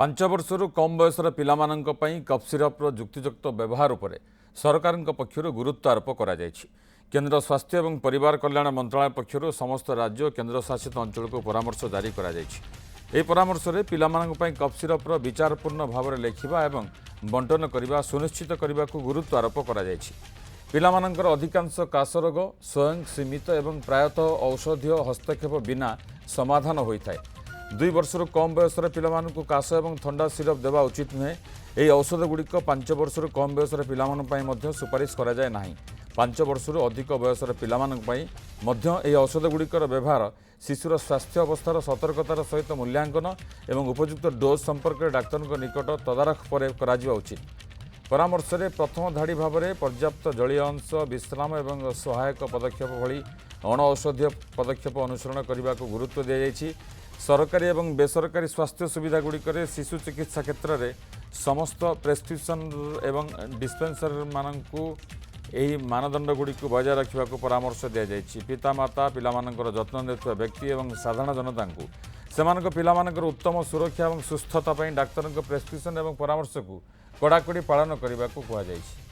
ପାଞ୍ଚ ବର୍ଷରୁ କମ୍ ବୟସର ପିଲାମାନଙ୍କ ପାଇଁ କଫ୍ ସିରପ୍ର ଯୁକ୍ତିଯୁକ୍ତ ବ୍ୟବହାର ଉପରେ ସରକାରଙ୍କ ପକ୍ଷରୁ ଗୁରୁତ୍ୱ ଆରୋପ କରାଯାଇଛି। କେନ୍ଦ୍ର ସ୍ୱାସ୍ଥ୍ୟ ଏବଂ ପରିବାର କଲ୍ୟାଣ ମନ୍ତ୍ରଣାଳୟ ପକ୍ଷରୁ ସମସ୍ତ ରାଜ୍ୟ ଓ କେନ୍ଦ୍ରଶାସିତ ଅଞ୍ଚଳକୁ ପରାମର୍ଶ ଜାରି କରାଯାଇଛି। ଏହି ପରାମର୍ଶରେ ପିଲାମାନଙ୍କ ପାଇଁ କଫ୍ ସିରପ୍ର ବିଚାରପୂର୍ଣ୍ଣ ଭାବରେ ଲେଖିବା ଏବଂ ବଣ୍ଟନ କରିବା ସୁନିଶ୍ଚିତ କରିବାକୁ ଗୁରୁତ୍ୱ ଆରୋପ କରାଯାଇଛି। ପିଲାମାନଙ୍କର ଅଧିକାଂଶ କାଶ ରୋଗ ସ୍ୱୟଂ ସୀମିତ ଏବଂ ପ୍ରାୟତଃ ଔଷଧୀୟ ହସ୍ତକ୍ଷେପ ବିନା ସମାଧାନ ହୋଇଥାଏ। 2 ବର୍ଷରୁ କମ୍ ବୟସର ପିଲାମାନଙ୍କୁ କାଶ ଏବଂ ଥଣ୍ଡା ସିରପ ଦେବା ଉଚିତ ନୁହେଁ। ଏହି ଔଷଧଗୁଡ଼ିକ 5 ବର୍ଷରୁ କମ୍ ବୟସର ପିଲାମାନଙ୍କ ପାଇଁ ମଧ୍ୟ ସୁପାରିଶ କରାଯାଏ ନାହିଁ। 5 ବର୍ଷରୁ ଅଧିକ ବୟସର ପିଲାମାନଙ୍କ ପାଇଁ ମଧ୍ୟ ଏହି ଔଷଧଗୁଡ଼ିକର ବ୍ୟବହାର ଶିଶୁର ସ୍ୱାସ୍ଥ୍ୟ ଅବସ୍ଥାର ସତର୍କତାର ସହିତ ମୂଲ୍ୟାଙ୍କନ ଏବଂ ଉପଯୁକ୍ତ ଡୋଜ୍ ସମ୍ପର୍କରେ ଡାକ୍ତରଙ୍କ ନିକଟ ତଦାରଖ ପରେ କରାଯିବା ଉଚିତ। ପରାମର୍ଶରେ ପ୍ରଥମ ଧାଡ଼ି ଭାବରେ ପର୍ଯ୍ୟାପ୍ତ ଜଳୀୟ ଅଂଶ ବିଶ୍ରାମ ଏବଂ ସହାୟକ ପଦକ୍ଷେପ ଭଳି ଅଣଔଷଧୀୟ ପଦକ୍ଷେପ ଅନୁସରଣ କରିବାକୁ ଗୁରୁତ୍ୱ ଦିଆଯାଇଛି। ସରକାରୀ ଏବଂ ବେସରକାରୀ ସ୍ୱାସ୍ଥ୍ୟ ସୁବିଧାଗୁଡ଼ିକରେ ଶିଶୁ ଚିକିତ୍ସା କ୍ଷେତ୍ରରେ ସମସ୍ତ ପ୍ରେସ୍କ୍ରିପ୍ସନ୍ ଏବଂ ଡିସ୍ପେନ୍ସରୀମାନଙ୍କୁ ଏହି ମାନଦଣ୍ଡଗୁଡ଼ିକୁ ବଜାୟ ରଖିବାକୁ ପରାମର୍ଶ ଦିଆଯାଇଛି। ପିତାମାତା ପିଲାମାନଙ୍କର ଯତ୍ନ ନେଉଥିବା ବ୍ୟକ୍ତି ଏବଂ ସାଧାରଣ ଜନତାଙ୍କୁ ସେମାନଙ୍କ ପିଲାମାନଙ୍କର ଉତ୍ତମ ସୁରକ୍ଷା ଏବଂ ସୁସ୍ଥତା ପାଇଁ ଡାକ୍ତରଙ୍କ ପ୍ରେସ୍କ୍ରିପ୍ସନ୍ ଏବଂ ପରାମର୍ଶକୁ କଡ଼ାକଡ଼ି ପାଳନ କରିବାକୁ କୁହାଯାଇଛି।